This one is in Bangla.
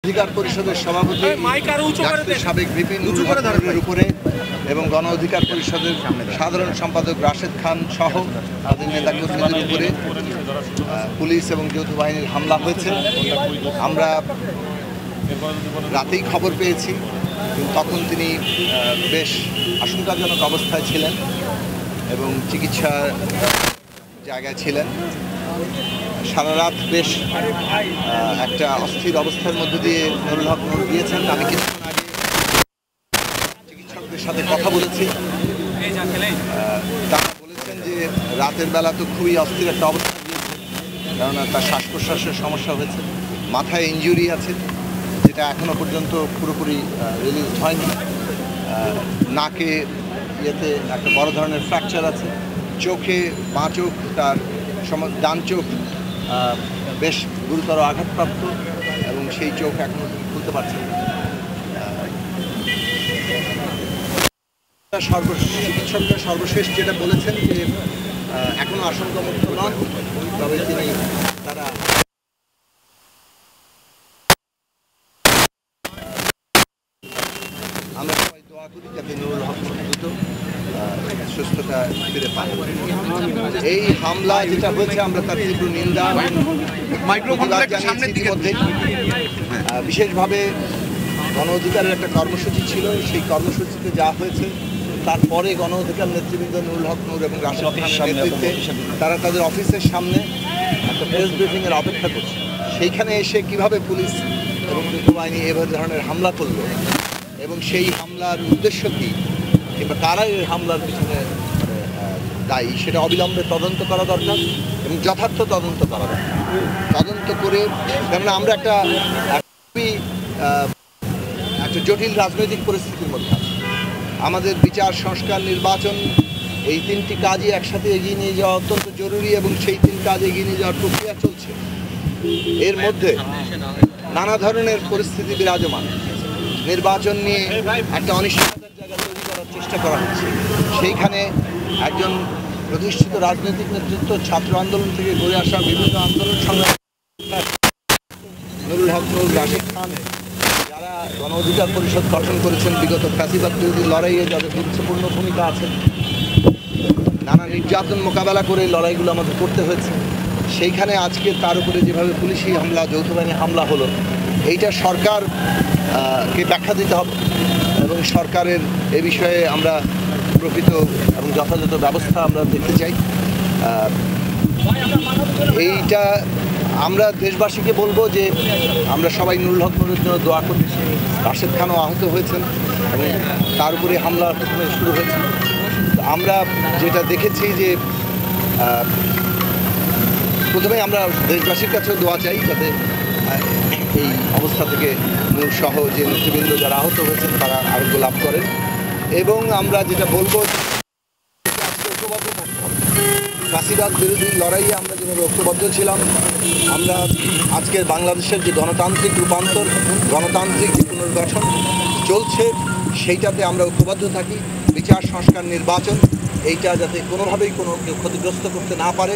অধিকার পরিষদের সভাপতি সাবেক ভিপি উপরে এবং গণ অধিকার পরিষদের সাধারণ সম্পাদক রাশেদ খান সহ তাদের নেতাকর্মীদের উপরে পুলিশ এবং যৌথ বাহিনীর হামলা হয়েছে। আমরা রাতেই খবর পেয়েছি, তখন তিনি বেশ আশঙ্কাজনক অবস্থায় ছিলেন এবং চিকিৎসার জায়গায় ছিলেন। সারা রাত বেশ একটা অস্থির অবস্থার মধ্যে দিয়ে নুরুল হক নূর গিয়েছেন। আমি কিছুক্ষণ আগে চিকিৎসকদের সাথে কথা বলেছি, তারা বলেছেন যে রাতের বেলা তো খুবই অস্থির একটা অবস্থা দিয়েছে, কেননা তার শ্বাস প্রশ্বাসের সমস্যা হয়েছে, মাথায় ইনজুরি আছে যেটা এখনও পর্যন্ত পুরোপুরি রিলিজ হয়নি, নাকে ইয়েতে একটা বড় ধরনের ফ্র্যাকচার আছে, চোখে বাঁ চোখ তার ডান চোখ বেশ গুরুতর আঘাতপ্রাপ্ত এবং সেই চোখ এখনো খুলতে পারছে না। চিকিৎসকরা সর্বশেষ যেটা বলেছেন যে এখনো আশঙ্কামুক্ত নন, তবে তিনি তারা আমরা সবাই দোয়া করি যাতে নুরুল হক দ্রুত সুস্থতা ফিরে পান। এই হামলা যেটা হয়েছে আমরা তার তীব্র নিন্দা মধ্যে বিশেষভাবে গণ অধিকারের একটা কর্মসূচি ছিল, সেই কর্মসূচিতে যা হয়েছে তারপরে গণ অধিকার নেতৃবৃন্দ নুরুল হক নূর এবং রাশেদ খানের নেতৃত্বে তারা তাদের অফিসের সামনে একটা প্রেস ব্রিফিংয়ের অপেক্ষা করছে। সেইখানে এসে কিভাবে পুলিশ এবং যৌথ বাহিনী এভাবে ধরনের হামলা করলো এবং সেই হামলার উদ্দেশ্য কী কিংবা কারা এই হামলার পিছনে দায়ী সেটা অবিলম্বে তদন্ত করা দরকার এবং যথার্থ তদন্ত করা দরকার। তদন্ত করে, কেননা আমরা একটা জটিল রাজনৈতিক পরিস্থিতির মধ্যে আছি। আমাদের বিচার, সংস্কার, নির্বাচন এই তিনটি কাজই একসাথে এগিয়ে নিয়ে যাওয়া অত্যন্ত জরুরি এবং সেই তিন কাজ এগিয়ে নিয়ে যাওয়ার প্রক্রিয়া চলছে। এর মধ্যে নানা ধরনের পরিস্থিতি বিরাজমান। নির্বাচন নিয়ে একটা অনিশ্চয়তার জায়গা তৈরি করার চেষ্টা করা হচ্ছে। সেইখানে একজন প্রতিষ্ঠিত রাজনৈতিক নেতৃত্ব, ছাত্র আন্দোলন থেকে গড়ে আসা বিভিন্ন আন্দোলন সংগ্রাম নুরুল হক নূর, রাশেদ খান, যারা গণ অধিকার পরিষদ গঠন করেছেন বিগত ফ্যাসিবাদ বিরোধী লড়াইয়ে যাদের গুরুত্বপূর্ণ ভূমিকা আছে, নানা নির্যাতন মোকাবেলা করে এই লড়াইগুলো আমাদের করতে হয়েছে। সেইখানে আজকে তার উপরে যেভাবে পুলিশি হামলা, যৌথ বাহিনী হামলা হলো, এইটা সরকার কে ব্যাখ্যা দিতে হবে এবং সরকারের এ বিষয়ে আমরা প্রকৃত এবং যথাযথ ব্যবস্থা আমরা দেখতে চাই। এইটা আমরা দেশবাসীকে বলবো যে আমরা সবাই নুরুল হক নূরের জন্য দোয়া করি। রাশেদ খানও আহত হয়েছেন এবং তার উপরে হামলা প্রথমে শুরু হয়েছে। আমরা যেটা দেখেছি যে প্রথমে আমরা দেশবাসীর কাছেও দোয়া চাই যাতে এই অবস্থা থেকে নূর সহ যে নেতৃবৃন্দ যারা আহত হয়েছেন তারা আরোগ্য লাভ করেন। এবং আমরা যেটা বলবো ঐক্যবদ্ধ থাকতে হবে। ফ্যাসিবাদ বিরোধী লড়াইয়ে আমরা যেভাবে ঐক্যবদ্ধ ছিলাম, আমরা আজকের বাংলাদেশের যে গণতান্ত্রিক রূপান্তর, গণতান্ত্রিক যে পুনর্গঠন চলছে সেইটাতে আমরা ঐক্যবদ্ধ থাকি। বিচার, সংস্কার, নির্বাচন এইটা যাতে কোনোভাবেই কোনো কেউ ক্ষতিগ্রস্ত করতে না পারে।